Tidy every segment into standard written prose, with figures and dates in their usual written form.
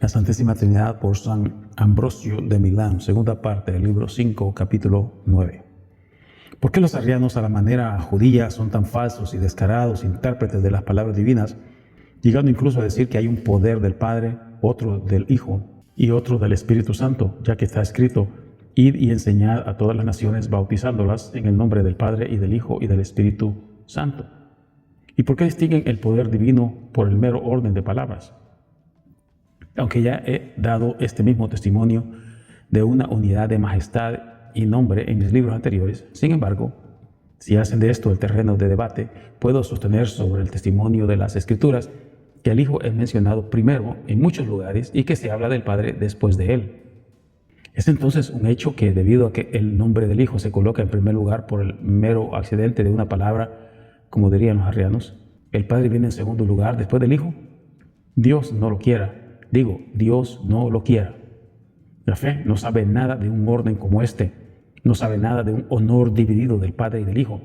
La Santísima Trinidad por San Ambrosio de Milán, segunda parte del libro 5, capítulo 9. ¿Por qué los arrianos a la manera judía son tan falsos y descarados intérpretes de las palabras divinas, llegando incluso a decir que hay un poder del Padre, otro del Hijo y otro del Espíritu Santo, ya que está escrito: id y enseñad a todas las naciones, bautizándolas en el nombre del Padre y del Hijo y del Espíritu Santo? ¿Y por qué distinguen el poder divino por el mero orden de palabras? Aunque ya he dado este mismo testimonio de una unidad de majestad y nombre en mis libros anteriores, sin embargo, si hacen de esto el terreno de debate, puedo sostener sobre el testimonio de las Escrituras que el Hijo es mencionado primero en muchos lugares y que se habla del Padre después de él. Es entonces un hecho que, debido a que el nombre del Hijo se coloca en primer lugar por el mero accidente de una palabra, como dirían los arrianos, el Padre viene en segundo lugar después del Hijo. Dios no lo quiera. Dios no lo quiera. La fe no sabe nada de un orden como este. No sabe nada de un honor dividido del Padre y del Hijo.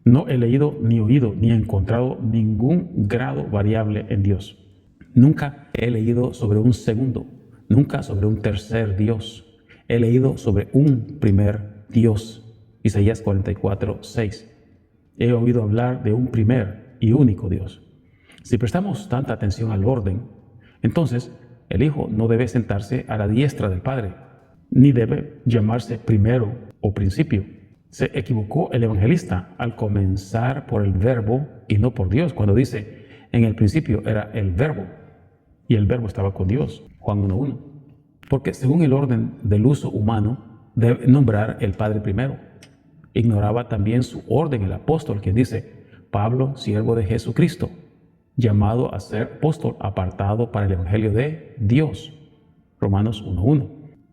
No he leído, ni oído, ni he encontrado ningún grado variable en Dios. Nunca he leído sobre un segundo, nunca sobre un tercer Dios. He leído sobre un primer Dios. Isaías 44:6. He oído hablar de un primer y único Dios. Si prestamos tanta atención al orden, entonces el Hijo no debe sentarse a la diestra del Padre, ni debe llamarse primero o principio. Se equivocó el evangelista al comenzar por el Verbo y no por Dios, cuando dice: en el principio era el Verbo, y el Verbo estaba con Dios, Juan 1:1. Porque según el orden del uso humano, debe nombrar el Padre primero. Ignoraba también su orden el apóstol, quien dice: Pablo, siervo de Jesucristo, llamado a ser apóstol, apartado para el evangelio de Dios, Romanos 1:1.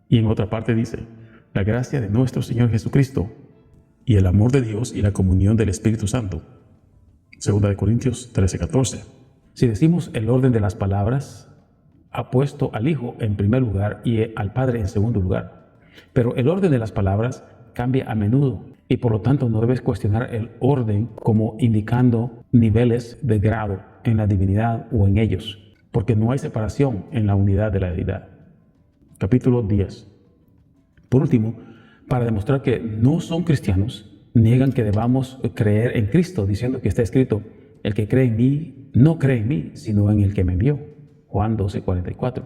Y en otra parte dice: la gracia de nuestro Señor Jesucristo y el amor de Dios y la comunión del Espíritu Santo, 2 Corintios 13:14. Si decimos el orden de las palabras, ha puesto al Hijo en primer lugar y al Padre en segundo lugar. Pero el orden de las palabras cambia a menudo, y por lo tanto no debes cuestionar el orden como indicando niveles de grado en la divinidad o en ellos, porque no hay separación en la unidad de la deidad. Capítulo 10. Por último, para demostrar que no son cristianos, niegan que debamos creer en Cristo, diciendo que está escrito: el que cree en mí, no cree en mí, sino en el que me envió. Juan 12:44.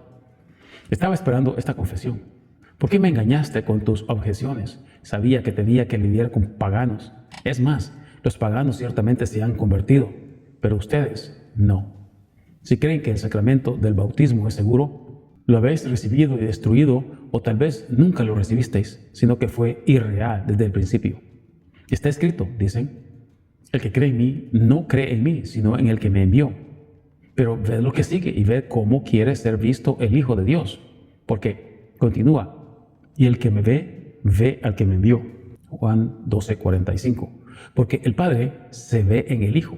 Estaba esperando esta confesión. ¿Por qué me engañaste con tus objeciones? Sabía que tenía que lidiar con paganos. Es más, los paganos ciertamente se han convertido, pero ustedes no. Si creen que el sacramento del bautismo es seguro, lo habéis recibido y destruido, o tal vez nunca lo recibisteis, sino que fue irreal desde el principio. Está escrito, dicen: el que cree en mí, no cree en mí, sino en el que me envió. Pero ved lo que sigue y ved cómo quiere ser visto el Hijo de Dios. Porque continúa: y el que me ve, ve al que me envió. Juan 12:45. Porque el Padre se ve en el Hijo.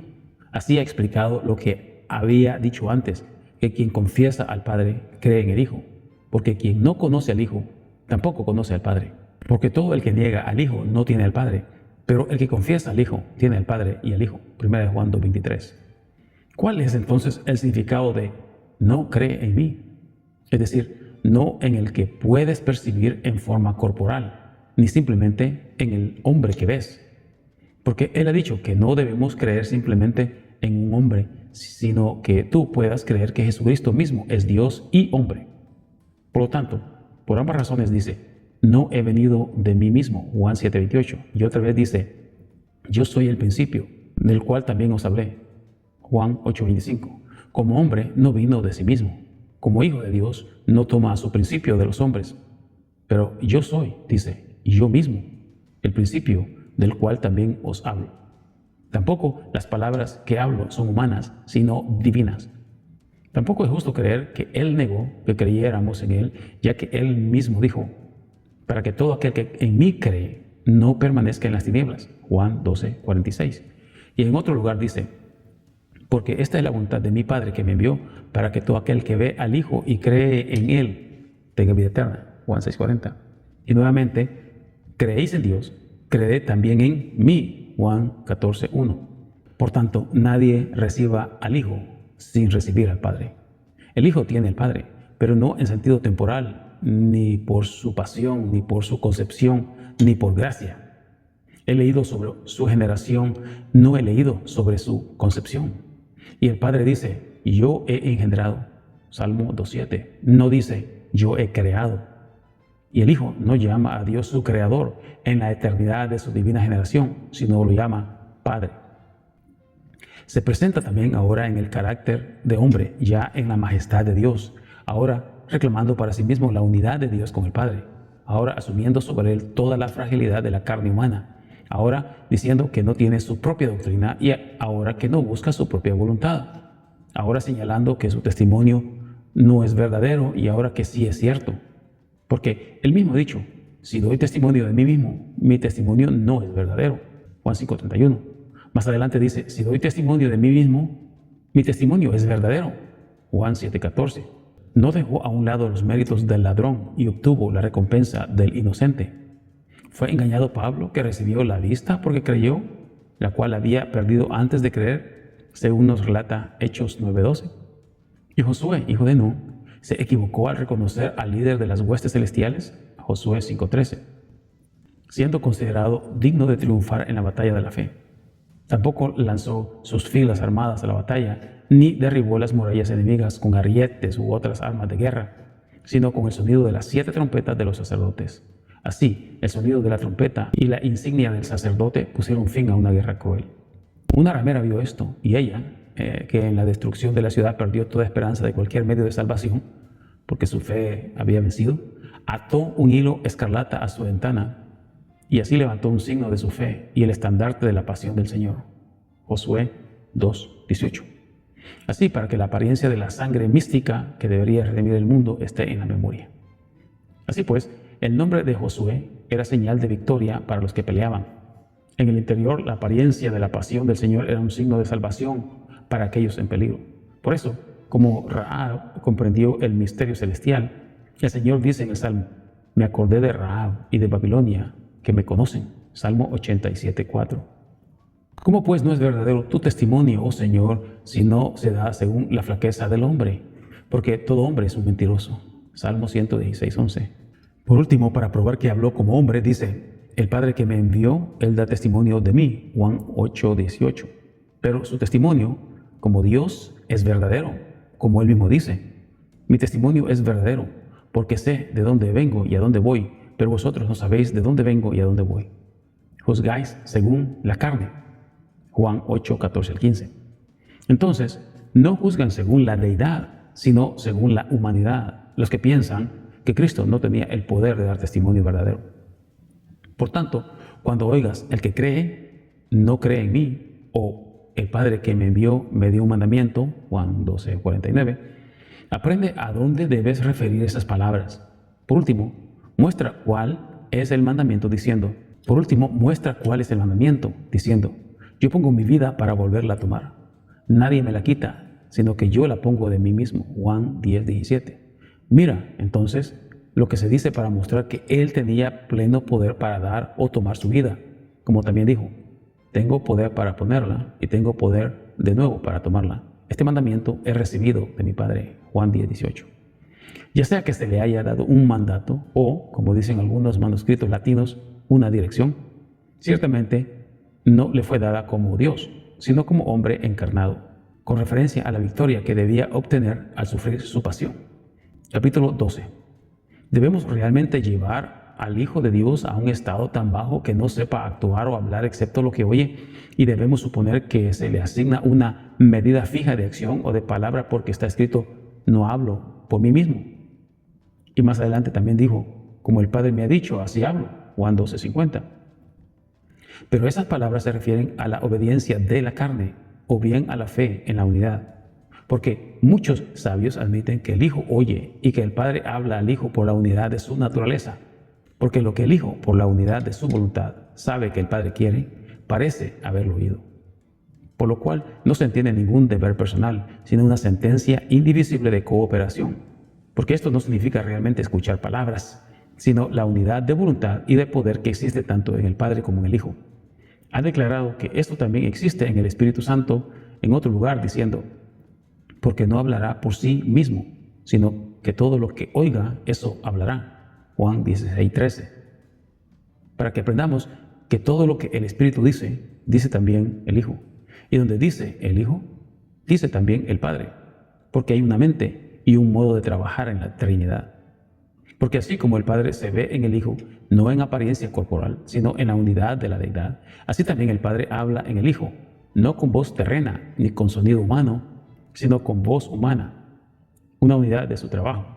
Así ha explicado lo que había dicho antes, que quien confiesa al Padre cree en el Hijo. Porque quien no conoce al Hijo, tampoco conoce al Padre. Porque todo el que niega al Hijo no tiene al Padre. Pero el que confiesa al Hijo tiene al Padre y al Hijo. 1 Juan 2:23. ¿Cuál es entonces el significado de no cree en mí? Es decir, no en el que puedes percibir en forma corporal, ni simplemente en el hombre que ves. Porque Él ha dicho que no debemos creer simplemente en un hombre, sino que tú puedas creer que Jesucristo mismo es Dios y hombre. Por lo tanto, por ambas razones dice: no he venido de mí mismo, Juan 7:28. Y otra vez dice: yo soy el principio, del cual también os hablé, Juan 8:25. Como hombre no vino de sí mismo. Como hijo de Dios no toma su principio de los hombres. Pero yo soy, dice, yo mismo, el principio del cual también os hablo. Tampoco las palabras que hablo son humanas, sino divinas. Tampoco es justo creer que Él negó que creyéramos en Él, ya que Él mismo dijo: para que todo aquel que en mí cree no permanezca en las tinieblas, Juan 12:46. Y en otro lugar dice: porque esta es la voluntad de mi Padre que me envió, para que todo aquel que ve al Hijo y cree en Él tenga vida eterna, Juan 6:40. Y nuevamente: creéis en Dios, creed también en mí, Juan 14:1. Por tanto, nadie reciba al Hijo sin recibir al Padre. El Hijo tiene al Padre, pero no en sentido temporal, ni por su pasión, ni por su concepción, ni por gracia. He leído sobre su generación, no he leído sobre su concepción. Y el Padre dice, yo he engendrado, Salmo 2:7, no dice, yo he creado. Y el Hijo no llama a Dios su Creador en la eternidad de su divina generación, sino lo llama Padre. Se presenta también ahora en el carácter de hombre, ya en la majestad de Dios, ahora reclamando para sí mismo la unidad de Dios con el Padre, ahora asumiendo sobre él toda la fragilidad de la carne humana, ahora diciendo que no tiene su propia doctrina y ahora que no busca su propia voluntad, ahora señalando que su testimonio no es verdadero y ahora que sí es cierto. Porque él mismo ha dicho, si doy testimonio de mí mismo, mi testimonio no es verdadero. Juan 5:31. Más adelante dice, si doy testimonio de mí mismo, mi testimonio es verdadero. Juan 7:14. No dejó a un lado los méritos del ladrón y obtuvo la recompensa del inocente. Fue engañado Pablo, que recibió la vista porque creyó, la cual había perdido antes de creer, según nos relata Hechos 9:12. Y Josué, hijo de Nun, se equivocó al reconocer al líder de las huestes celestiales, Josué 5:13, siendo considerado digno de triunfar en la batalla de la fe. Tampoco lanzó sus filas armadas a la batalla, ni derribó las murallas enemigas con arrietes u otras armas de guerra, sino con el sonido de las 7 trompetas de los sacerdotes. Así, el sonido de la trompeta y la insignia del sacerdote pusieron fin a una guerra cruel. Una ramera vio esto, y ella, que en la destrucción de la ciudad perdió toda esperanza de cualquier medio de salvación, porque su fe había vencido, ató un hilo escarlata a su ventana y así levantó un signo de su fe y el estandarte de la pasión del Señor. Josué 2:18. Así, para que la apariencia de la sangre mística que debería redimir el mundo esté en la memoria. Así pues, el nombre de Josué era señal de victoria para los que peleaban. En el interior, la apariencia de la pasión del Señor era un signo de salvación para aquellos en peligro. Por eso, como Rahab comprendió el misterio celestial, el Señor dice en el Salmo, me acordé de Rahab y de Babilonia, que me conocen. Salmo 87:4. ¿Cómo pues no es verdadero tu testimonio, oh Señor, si no se da según la flaqueza del hombre? Porque todo hombre es un mentiroso. Salmo 116:11. Por último, para probar que habló como hombre, dice, el Padre que me envió, él da testimonio de mí. Juan 8:18. Pero su testimonio, como Dios, es verdadero, como él mismo dice. Mi testimonio es verdadero, porque sé de dónde vengo y a dónde voy, pero vosotros no sabéis de dónde vengo y a dónde voy. Juzgáis según la carne. Juan 8:14-15. Entonces, no juzgan según la deidad, sino según la humanidad, los que piensan que Cristo no tenía el poder de dar testimonio verdadero. Por tanto, cuando oigas, el que cree, no cree en mí, o el Padre que me envió me dio un mandamiento, Juan 12:49, aprende a dónde debes referir esas palabras. Por último, muestra cuál es el mandamiento diciendo, yo pongo mi vida para volverla a tomar. Nadie me la quita, sino que yo la pongo de mí mismo. Juan 10:17. Mira, entonces, lo que se dice para mostrar que Él tenía pleno poder para dar o tomar su vida, como también dijo, tengo poder para ponerla y tengo poder de nuevo para tomarla. Este mandamiento he recibido de mi Padre. Juan 10:18. Ya sea que se le haya dado un mandato o, como dicen algunos manuscritos latinos, una dirección, ciertamente no le fue dada como Dios, sino como hombre encarnado, con referencia a la victoria que debía obtener al sufrir su pasión. Capítulo 12. ¿Debemos realmente llevar al Hijo de Dios a un estado tan bajo que no sepa actuar o hablar excepto lo que oye, y debemos suponer que se le asigna una medida fija de acción o de palabra porque está escrito, no hablo por mí mismo? Y más adelante también dijo, como el Padre me ha dicho, así hablo, Juan 12:50. Pero esas palabras se refieren a la obediencia de la carne o bien a la fe en la unidad. Porque muchos sabios admiten que el Hijo oye y que el Padre habla al Hijo por la unidad de su naturaleza. Porque lo que el Hijo, por la unidad de su voluntad, sabe que el Padre quiere, parece haberlo oído. Por lo cual no se entiende ningún deber personal, sino una sentencia indivisible de cooperación. Porque esto no significa realmente escuchar palabras, sino la unidad de voluntad y de poder que existe tanto en el Padre como en el Hijo. Ha declarado que esto también existe en el Espíritu Santo en otro lugar, diciendo, porque no hablará por sí mismo, sino que todo lo que oiga, eso hablará. Juan 16:13. Para que aprendamos que todo lo que el Espíritu dice, dice también el Hijo. Y donde dice el Hijo, dice también el Padre. Porque hay una mente y un modo de trabajar en la Trinidad. Porque así como el Padre se ve en el Hijo, no en apariencia corporal, sino en la unidad de la deidad, así también el Padre habla en el Hijo, no con voz terrena ni con sonido humano, sino con voz humana, una unidad de su trabajo.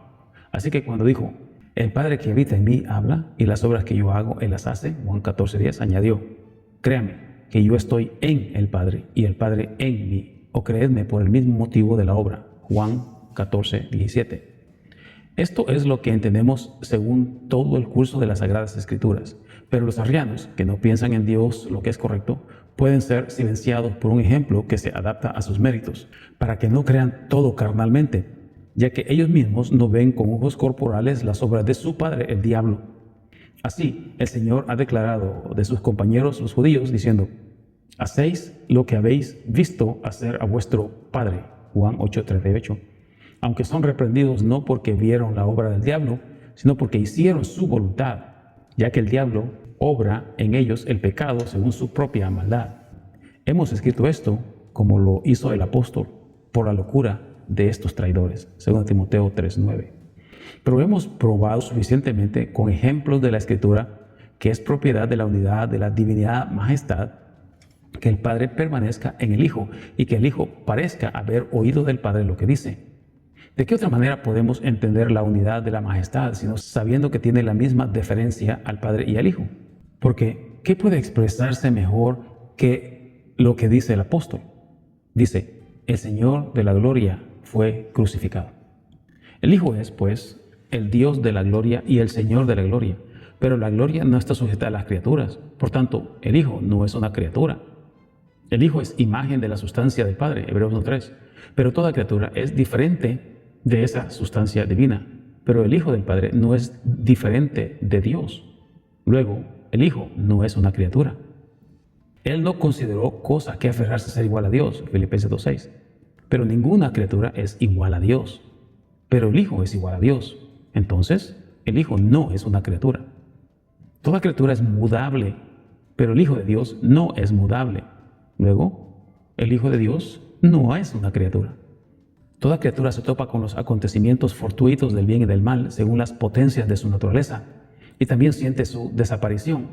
Así que cuando dijo, el Padre que habita en mí habla, y las obras que yo hago, Él las hace, Juan 14:10, añadió, créame que yo estoy en el Padre y el Padre en mí, o creedme por el mismo motivo de la obra, Juan 14:17. Esto es lo que entendemos según todo el curso de las Sagradas Escrituras, pero los arrianos, que no piensan en Dios lo que es correcto, pueden ser silenciados por un ejemplo que se adapta a sus méritos, para que no crean todo carnalmente, ya que ellos mismos no ven con ojos corporales las obras de su padre, el diablo. Así, el Señor ha declarado de sus compañeros los judíos, diciendo, hacéis lo que habéis visto hacer a vuestro padre, Juan 8:38. Aunque son reprendidos no porque vieron la obra del diablo, sino porque hicieron su voluntad, ya que el diablo obra en ellos el pecado según su propia maldad. Hemos escrito esto como lo hizo el apóstol, por la locura de estos traidores, 2 Timoteo 3:9. Pero hemos probado suficientemente con ejemplos de la Escritura que es propiedad de la unidad de la divinidad majestad, que el Padre permanezca en el Hijo y que el Hijo parezca haber oído del Padre lo que dice. ¿De qué otra manera podemos entender la unidad de la majestad sino sabiendo que tiene la misma deferencia al Padre y al Hijo? Porque, ¿qué puede expresarse mejor que lo que dice el apóstol? Dice, el Señor de la gloria fue crucificado. El Hijo es, pues, el Dios de la gloria y el Señor de la gloria, pero la gloria no está sujeta a las criaturas. Por tanto, el Hijo no es una criatura. El Hijo es imagen de la sustancia del Padre, Hebreos 1:3, pero toda criatura es diferente de esa sustancia divina, pero el Hijo del Padre no es diferente de Dios. Luego, el Hijo no es una criatura. Él no consideró cosa que aferrarse a ser igual a Dios, Filipenses 2:6, pero ninguna criatura es igual a Dios, pero el Hijo es igual a Dios. Entonces, el Hijo no es una criatura. Toda criatura es mudable, pero el Hijo de Dios no es mudable. Luego, el Hijo de Dios no es una criatura. Toda criatura se topa con los acontecimientos fortuitos del bien y del mal según las potencias de su naturaleza y también siente su desaparición,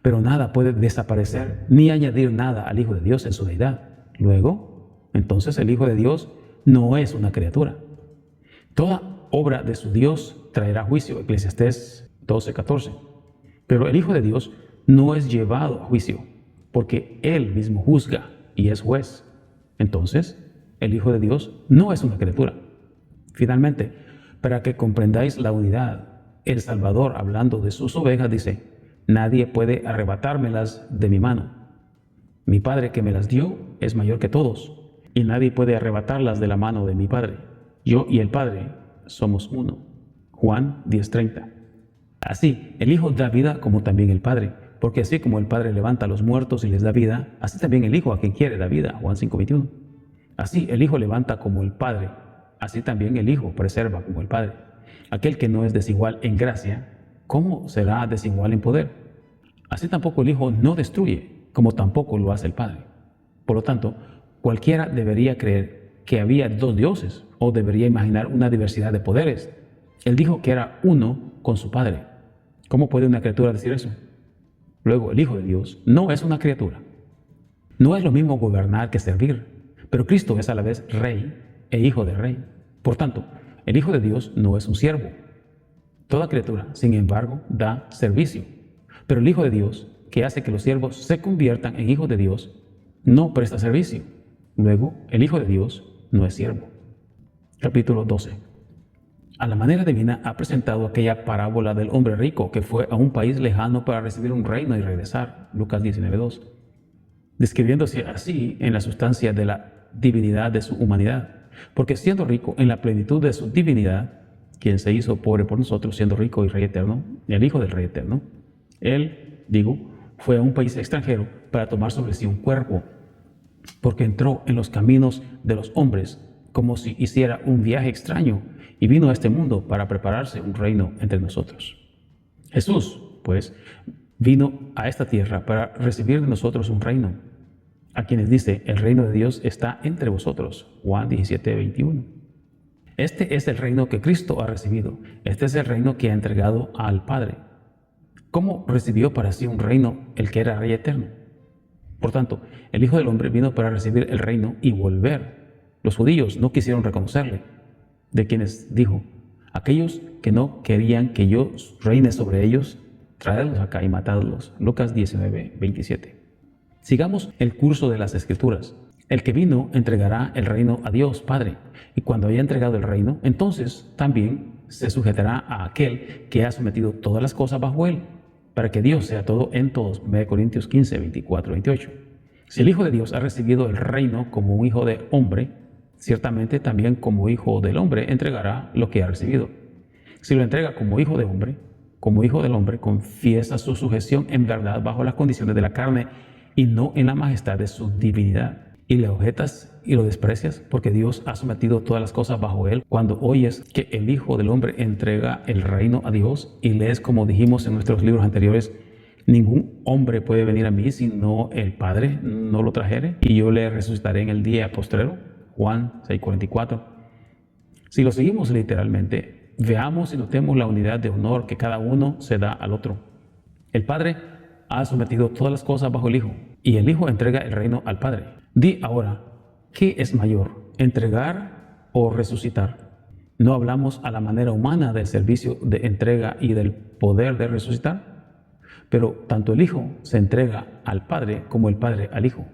pero nada puede desaparecer ni añadir nada al Hijo de Dios en su deidad. Luego, entonces el Hijo de Dios no es una criatura. Toda obra de su Dios traerá juicio, Eclesiastés 12:14. Pero el Hijo de Dios no es llevado a juicio, porque Él mismo juzga y es juez. Entonces, el Hijo de Dios no es una criatura. Finalmente, para que comprendáis la unidad, el Salvador, hablando de sus ovejas, dice, nadie puede arrebatármelas de mi mano. Mi Padre que me las dio es mayor que todos, y nadie puede arrebatarlas de la mano de mi Padre. Yo y el Padre somos uno. Juan 10:30. Así, el Hijo da vida como también el Padre, porque así como el Padre levanta a los muertos y les da vida, así también el Hijo a quien quiere da vida. Juan 5:21. Así el Hijo levanta como el Padre, así también el Hijo preserva como el Padre. Aquel que no es desigual en gracia, ¿cómo será desigual en poder? Así tampoco el Hijo no destruye, como tampoco lo hace el Padre. Por lo tanto, cualquiera debería creer que había dos dioses, o debería imaginar una diversidad de poderes. Él dijo que era uno con su Padre. ¿Cómo puede una criatura decir eso? Luego, el Hijo de Dios no es una criatura. No es lo mismo gobernar que servir. Pero Cristo es a la vez Rey e Hijo del Rey. Por tanto, el Hijo de Dios no es un siervo. Toda criatura, sin embargo, da servicio. Pero el Hijo de Dios, que hace que los siervos se conviertan en hijos de Dios, no presta servicio. Luego, el Hijo de Dios no es siervo. Capítulo 12. A la manera divina ha presentado aquella parábola del hombre rico que fue a un país lejano para recibir un reino y regresar. Lucas 19:2. Describiéndose así en la sustancia de la divinidad de su humanidad, porque siendo rico en la plenitud de su divinidad, quien se hizo pobre por nosotros, siendo rico y Rey eterno, el Hijo del Rey eterno, Él, fue a un país extranjero para tomar sobre sí un cuerpo, porque entró en los caminos de los hombres como si hiciera un viaje extraño y vino a este mundo para prepararse un reino entre nosotros. Jesús, pues, vino a esta tierra para recibir de nosotros un reino, a quienes dice, el reino de Dios está entre vosotros. Juan 17:21. Este es el reino que Cristo ha recibido. Este es el reino que ha entregado al Padre. ¿Cómo recibió para sí un reino el que era Rey eterno? Por tanto, el Hijo del Hombre vino para recibir el reino y volver. Los judíos no quisieron reconocerle, de quienes dijo, aquellos que no querían que yo reine sobre ellos, traedlos acá y matadlos. Lucas 19:27. Sigamos el curso de las Escrituras. El que vino entregará el reino a Dios Padre, y cuando haya entregado el reino, entonces también se sujetará a aquel que ha sometido todas las cosas bajo él, para que Dios sea todo en todos. 1 Corintios 15:24-28. Si el Hijo de Dios ha recibido el reino como un hijo de hombre, ciertamente también como hijo del hombre entregará lo que ha recibido. Si lo entrega como hijo de hombre, como hijo del hombre, confiesa su sujeción en verdad bajo las condiciones de la carne y no en la majestad de su divinidad. Y le objetas y lo desprecias porque Dios ha sometido todas las cosas bajo él. Cuando oyes que el Hijo del Hombre entrega el reino a Dios y lees, como dijimos en nuestros libros anteriores, ningún hombre puede venir a mí si no el Padre no lo trajere, y yo le resucitaré en el día postrero. Juan 6:44. Si lo seguimos literalmente, veamos y notemos la unidad de honor que cada uno se da al otro. El Padre ha sometido todas las cosas bajo el Hijo, y el Hijo entrega el reino al Padre. Di ahora, ¿qué es mayor, entregar o resucitar? ¿No hablamos a la manera humana del servicio de entrega y del poder de resucitar? Pero tanto el Hijo se entrega al Padre como el Padre al Hijo.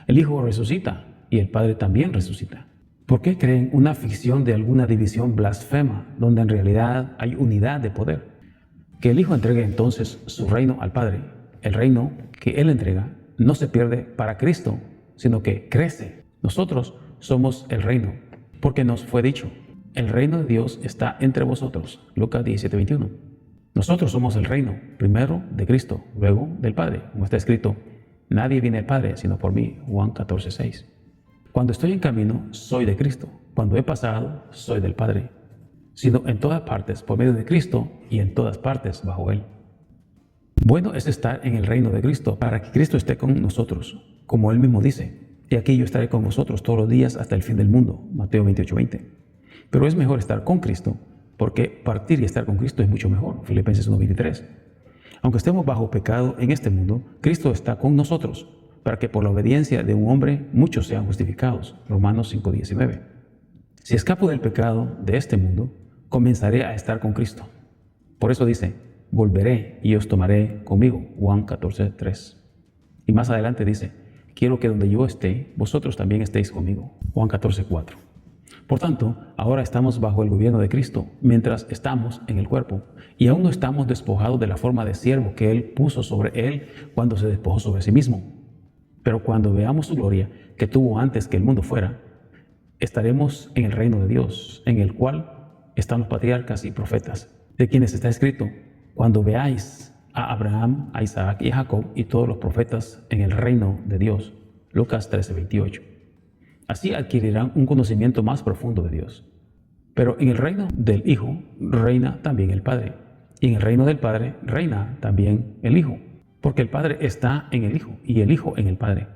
El Hijo resucita y el Padre también resucita. ¿Por qué creen una ficción de alguna división blasfema donde en realidad hay unidad de poder? Que el Hijo entregue entonces su reino al Padre. El reino que Él entrega no se pierde para Cristo, sino que crece. Nosotros somos el reino, porque nos fue dicho, el reino de Dios está entre vosotros. Lucas 17:21. Nosotros somos el reino, primero de Cristo, luego del Padre, como está escrito, nadie viene al Padre sino por mí. Juan 14:6. Cuando estoy en camino, soy de Cristo. Cuando he pasado, soy del Padre. Sino en todas partes, por medio de Cristo, y en todas partes, bajo Él. Bueno es estar en el reino de Cristo, para que Cristo esté con nosotros, como Él mismo dice, y aquí yo estaré con vosotros todos los días hasta el fin del mundo. Mateo 28:20. Pero es mejor estar con Cristo, porque partir y estar con Cristo es mucho mejor. Filipenses 1:23. Aunque estemos bajo pecado en este mundo, Cristo está con nosotros, para que por la obediencia de un hombre muchos sean justificados. Romanos 5:19. Si escapo del pecado de este mundo, comenzaré a estar con Cristo. Por eso dice, volveré y os tomaré conmigo. Juan 14:3. Y más adelante dice, quiero que donde yo esté, vosotros también estéis conmigo. Juan 14:4. Por tanto, ahora estamos bajo el gobierno de Cristo, mientras estamos en el cuerpo, y aún no estamos despojados de la forma de siervo que Él puso sobre Él cuando se despojó sobre sí mismo. Pero cuando veamos su gloria, que tuvo antes que el mundo fuera, estaremos en el reino de Dios, en el cual están los patriarcas y profetas, de quienes está escrito, cuando veáis a Abraham, a Isaac y a Jacob y todos los profetas en el reino de Dios. Lucas 13:28. Así adquirirán un conocimiento más profundo de Dios. Pero en el reino del Hijo reina también el Padre, y en el reino del Padre reina también el Hijo, porque el Padre está en el Hijo y el Hijo en el Padre.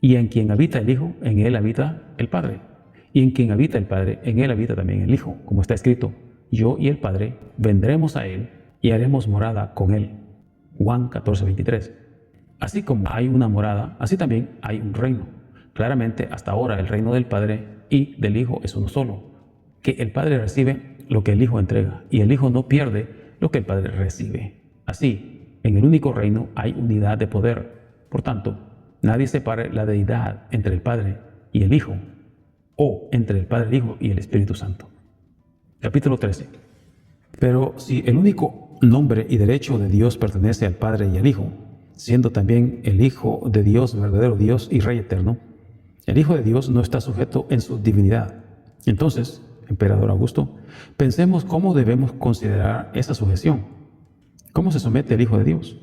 Y en quien habita el Hijo, en él habita el Padre. Y en quien habita el Padre, en él habita también el Hijo, como está escrito, yo y el Padre vendremos a él y haremos morada con él. Juan 14:23. Así como hay una morada, así también hay un reino. Claramente, hasta ahora el reino del Padre y del Hijo es uno solo, que el Padre recibe lo que el Hijo entrega, y el Hijo no pierde lo que el Padre recibe. Así, en el único reino hay unidad de poder. Por tanto, nadie separe la deidad entre el Padre y el Hijo, o entre el Padre, el Hijo y el Espíritu Santo. Capítulo 13. Pero si el único nombre y derecho de Dios pertenece al Padre y al Hijo, siendo también el Hijo de Dios verdadero Dios y Rey eterno, el Hijo de Dios no está sujeto en su divinidad. Entonces, Emperador Augusto, pensemos cómo debemos considerar esa sujeción. ¿Cómo se somete el Hijo de Dios?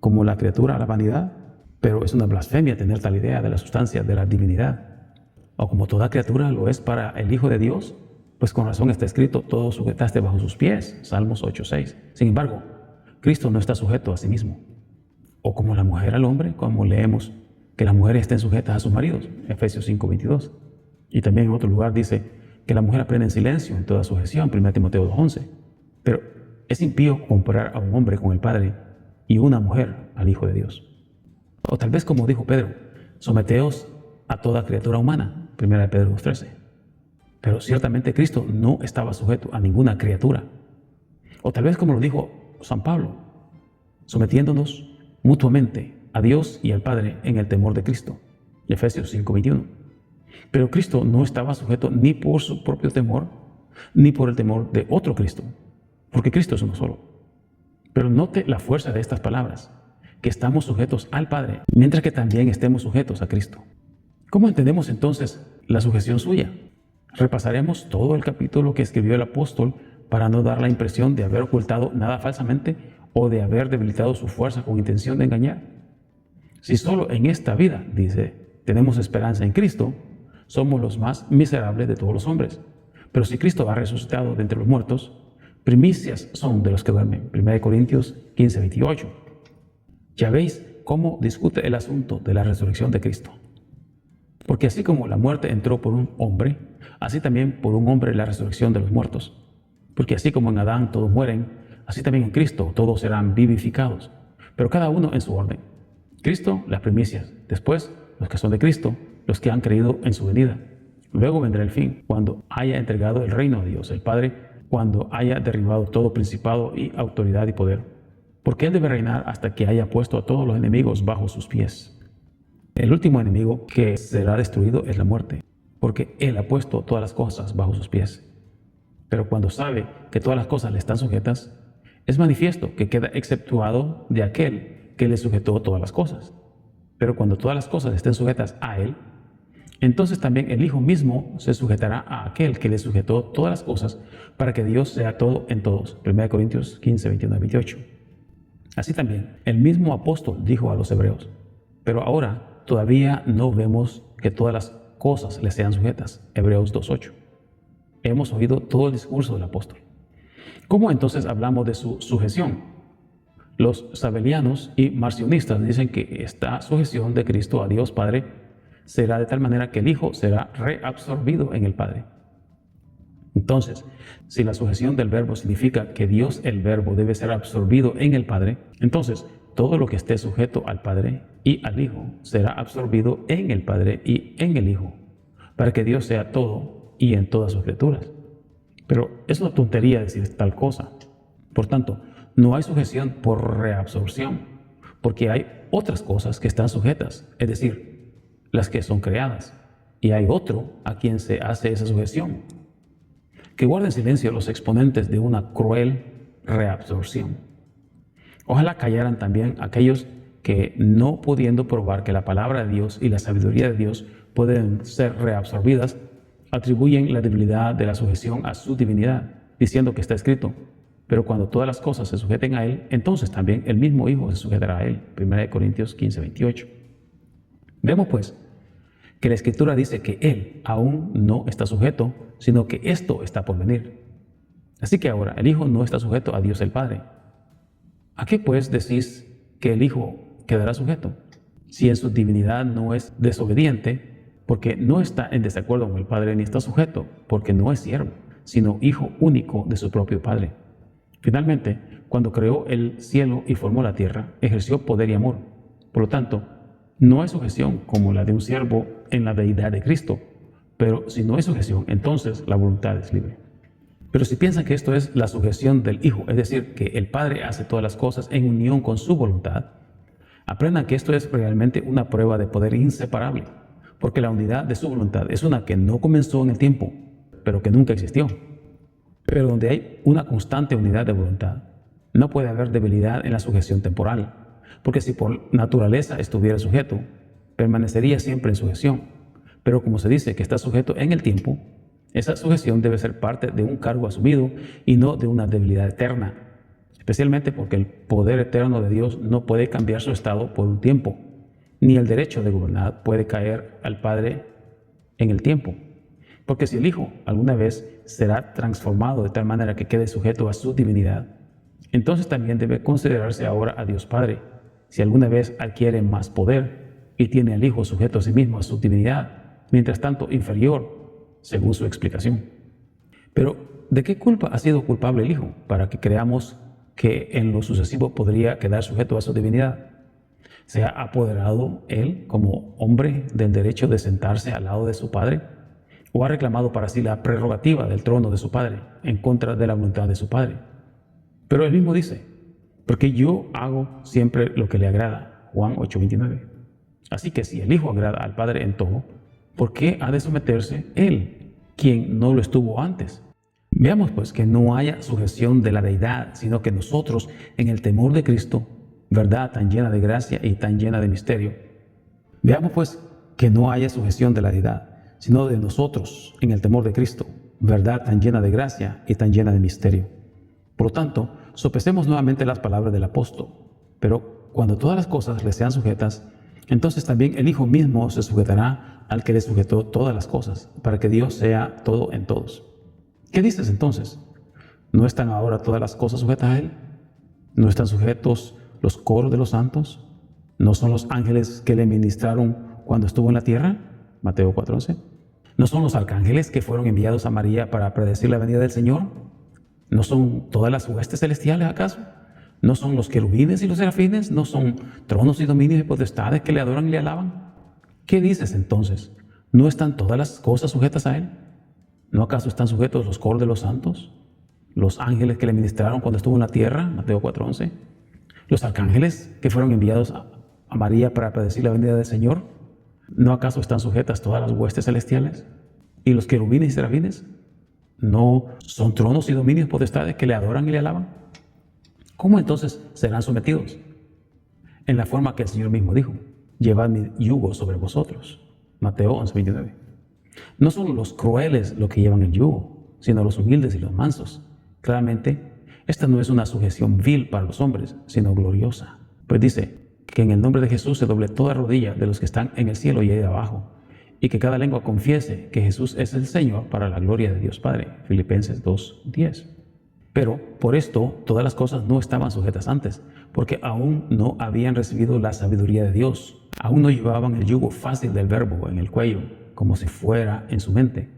¿Como la criatura a la vanidad? Pero es una blasfemia tener tal idea de la sustancia de la divinidad. o como toda criatura lo es para el Hijo de Dios, pues con razón está escrito, todo sujetaste bajo sus pies, Salmos 8:6. Sin embargo, Cristo no está sujeto a sí mismo. O como la mujer al hombre, como leemos que las mujeres estén sujetas a sus maridos, Efesios 5:22. Y también en otro lugar dice que la mujer aprende en silencio en toda sujeción, 1 Timoteo 2:11. Pero es impío comparar a un hombre con el Padre y una mujer al Hijo de Dios. O tal vez como dijo Pedro, someteos a toda criatura humana, 1 Pedro 2:13. Pero ciertamente Cristo no estaba sujeto a ninguna criatura. O tal vez como lo dijo San Pablo, sometiéndonos mutuamente a Dios y al Padre en el temor de Cristo, Efesios 5:21. Pero Cristo no estaba sujeto ni por su propio temor, ni por el temor de otro Cristo, porque Cristo es uno solo. Pero note la fuerza de estas palabras, que estamos sujetos al Padre, mientras que también estemos sujetos a Cristo. ¿Cómo entendemos entonces la sujeción suya? Repasaremos todo el capítulo que escribió el apóstol para no dar la impresión de haber ocultado nada falsamente o de haber debilitado su fuerza con intención de engañar. Si solo en esta vida, dice, tenemos esperanza en Cristo, somos los más miserables de todos los hombres. Pero si Cristo ha resucitado de entre los muertos, primicias son de los que duermen. 1 Corintios 15:28. Ya veis cómo discute el asunto de la resurrección de Cristo. Porque así como la muerte entró por un hombre, así también por un hombre la resurrección de los muertos. Porque así como en Adán todos mueren, así también en Cristo todos serán vivificados, pero cada uno en su orden. Cristo, las primicias, después los que son de Cristo, los que han creído en su venida. Luego vendrá el fin, cuando haya entregado el reino a Dios, el Padre, cuando haya derribado todo principado y autoridad y poder. Porque Él debe reinar hasta que haya puesto a todos los enemigos bajo sus pies. El último enemigo que será destruido es la muerte, porque Él ha puesto todas las cosas bajo sus pies. Pero cuando sabe que todas las cosas le están sujetas, es manifiesto que queda exceptuado de aquel que le sujetó todas las cosas. Pero cuando todas las cosas estén sujetas a Él, entonces también el Hijo mismo se sujetará a aquel que le sujetó todas las cosas, para que Dios sea todo en todos. 1 Corintios 15:21-28. Así también, el mismo apóstol dijo a los hebreos, pero ahora todavía no vemos que todas las cosas le sean sujetas. Hebreos 2:8. Hemos oído todo el discurso del apóstol. ¿Cómo entonces hablamos de su sujeción? Los sabelianos y marcionistas dicen que esta sujeción de Cristo a Dios Padre será de tal manera que el Hijo será reabsorbido en el Padre. Entonces, si la sujeción del Verbo significa que Dios el Verbo debe ser absorbido en el Padre, entonces todo lo que esté sujeto al Padre y al Hijo será absorbido en el Padre y en el Hijo, para que Dios sea todo y en todas sus criaturas. Pero es una tontería decir tal cosa. Por tanto, no hay sujeción por reabsorción, porque hay otras cosas que están sujetas, es decir, las que son creadas, y hay otro a quien se hace esa sujeción. Que guarden silencio los exponentes de una cruel reabsorción. Ojalá callaran también aquellos que, no pudiendo probar que la palabra de Dios y la sabiduría de Dios pueden ser reabsorbidas, atribuyen la debilidad de la sujeción a su divinidad, diciendo que está escrito, pero cuando todas las cosas se sujeten a Él, entonces también el mismo Hijo se sujetará a Él. 1 Corintios 15:28. Vemos pues que la Escritura dice que Él aún no está sujeto, sino que esto está por venir. Así que ahora el Hijo no está sujeto a Dios el Padre. ¿A qué pues decís que el Hijo quedará sujeto? Si en su divinidad no es desobediente, porque no está en desacuerdo con el Padre, ni está sujeto, porque no es siervo, sino hijo único de su propio Padre. Finalmente, cuando creó el cielo y formó la tierra, ejerció poder y amor. Por lo tanto, no hay sujeción como la de un siervo en la deidad de Cristo, pero si no hay sujeción, entonces la voluntad es libre. Pero si piensan que esto es la sujeción del Hijo, es decir, que el Padre hace todas las cosas en unión con su voluntad, aprendan que esto es realmente una prueba de poder inseparable, porque la unidad de su voluntad es una que no comenzó en el tiempo, pero que nunca existió. Pero donde hay una constante unidad de voluntad, no puede haber debilidad en la sujeción temporal, porque si por naturaleza estuviera sujeto, permanecería siempre en sujeción. Pero como se dice que está sujeto en el tiempo, esa sujeción debe ser parte de un cargo asumido y no de una debilidad eterna, especialmente porque el poder eterno de Dios no puede cambiar su estado por un tiempo, ni el derecho de gobernar puede caer al Padre en el tiempo. Porque si el Hijo alguna vez será transformado de tal manera que quede sujeto a su divinidad, entonces también debe considerarse ahora a Dios Padre, si alguna vez adquiere más poder y tiene al Hijo sujeto a sí mismo a su divinidad, mientras tanto inferior, según su explicación. Pero, ¿de qué culpa ha sido culpable el Hijo para que creamos que en lo sucesivo podría quedar sujeto a su divinidad? ¿Se ha apoderado Él como hombre del derecho de sentarse al lado de su Padre? ¿O ha reclamado para sí la prerrogativa del trono de su Padre en contra de la voluntad de su Padre? Pero Él mismo dice, porque yo hago siempre lo que le agrada, Juan 8:29. Así que si el Hijo agrada al Padre en todo, ¿por qué ha de someterse Él, quien no lo estuvo antes? Veamos pues que no haya sujeción de la deidad, sino que nosotros, en el temor de Cristo, verdad tan llena de gracia y tan llena de misterio. Veamos pues que no haya sujeción de la deidad, sino de nosotros, en el temor de Cristo, verdad tan llena de gracia y tan llena de misterio. Por lo tanto, sopesemos nuevamente las palabras del apóstol. Pero cuando todas las cosas le sean sujetas, entonces también el Hijo mismo se sujetará al que le sujetó todas las cosas, para que Dios sea todo en todos. ¿Qué dices entonces? ¿No están ahora todas las cosas sujetas a Él? ¿No están sujetos los coros de los santos? ¿No son los ángeles que le ministraron cuando estuvo en la tierra? Mateo 4:11. ¿No son los arcángeles que fueron enviados a María para predecir la venida del Señor? ¿No son todas las huestes celestiales acaso? ¿No son los querubines y los serafines? ¿No son tronos y dominios y potestades que le adoran y le alaban? ¿Qué dices entonces? ¿No están todas las cosas sujetas a Él? ¿No acaso están sujetos los coros de los santos? ¿Los ángeles que le ministraron cuando estuvo en la tierra? Mateo 4:11. ¿Los arcángeles que fueron enviados a María para predecir la venida del Señor? ¿No acaso están sujetas todas las huestes celestiales? ¿Y los querubines y serafines? ¿No son tronos y dominios potestades que le adoran y le alaban? ¿Cómo entonces serán sometidos? En la forma que el Señor mismo dijo, llevad mi yugo sobre vosotros. Mateo 11:29. No son los crueles los que llevan el yugo, sino los humildes y los mansos. Claramente, esta no es una sujeción vil para los hombres, sino gloriosa. Pues dice que en el nombre de Jesús se doble toda rodilla de los que están en el cielo y ahí abajo, y que cada lengua confiese que Jesús es el Señor para la gloria de Dios Padre. Filipenses 2:10. Pero por esto todas las cosas no estaban sujetas antes, porque aún no habían recibido la sabiduría de Dios. Aún no llevaban el yugo fácil del verbo en el cuello, como si fuera en su mente.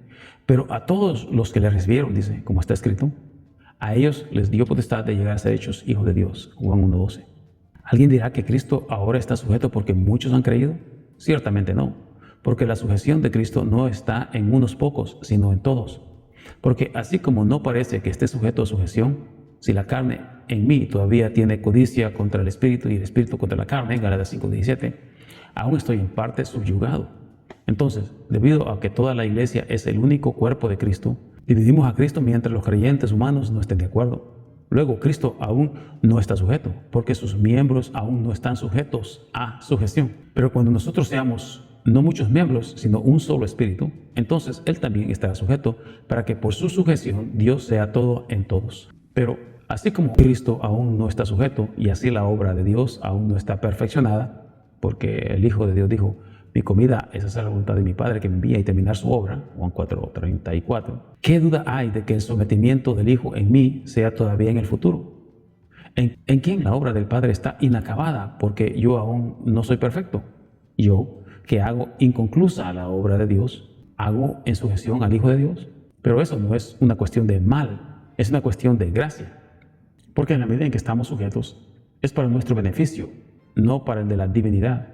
Pero a todos los que le recibieron, dice, como está escrito, a ellos les dio potestad de llegar a ser hechos hijos de Dios. Juan 1:12. ¿Alguien dirá que Cristo ahora está sujeto porque muchos han creído? Ciertamente no, porque la sujeción de Cristo no está en unos pocos, sino en todos. Porque así como no parece que esté sujeto a sujeción, si la carne en mí todavía tiene codicia contra el espíritu y el espíritu contra la carne, Gálatas 5:17, aún estoy en parte subyugado. Entonces, debido a que toda la iglesia es el único cuerpo de Cristo, dividimos a Cristo mientras los creyentes humanos no estén de acuerdo. Luego, Cristo aún no está sujeto, porque sus miembros aún no están sujetos a sujeción. Pero cuando nosotros seamos no muchos miembros, sino un solo espíritu, entonces Él también estará sujeto para que por su sujeción Dios sea todo en todos. Pero así como Cristo aún no está sujeto y así la obra de Dios aún no está perfeccionada, porque el Hijo de Dios dijo, mi comida es hacer la voluntad de mi Padre que me envía y terminar su obra, Juan 4:34. ¿Qué duda hay de que el sometimiento del Hijo en mí sea todavía en el futuro? ¿En quién la obra del Padre está inacabada porque yo aún no soy perfecto? Yo, que hago inconclusa la obra de Dios, hago en sujeción al Hijo de Dios. Pero eso no es una cuestión de mal, es una cuestión de gracia. Porque en la medida en que estamos sujetos, es para nuestro beneficio, no para el de la divinidad.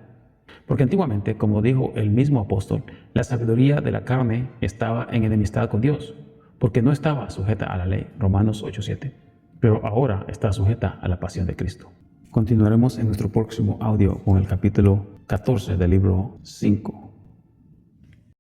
Porque antiguamente, como dijo el mismo apóstol, la sabiduría de la carne estaba en enemistad con Dios, porque no estaba sujeta a la ley, Romanos 8:7, pero ahora está sujeta a la pasión de Cristo. Continuaremos en nuestro próximo audio con el capítulo 14 del libro 5.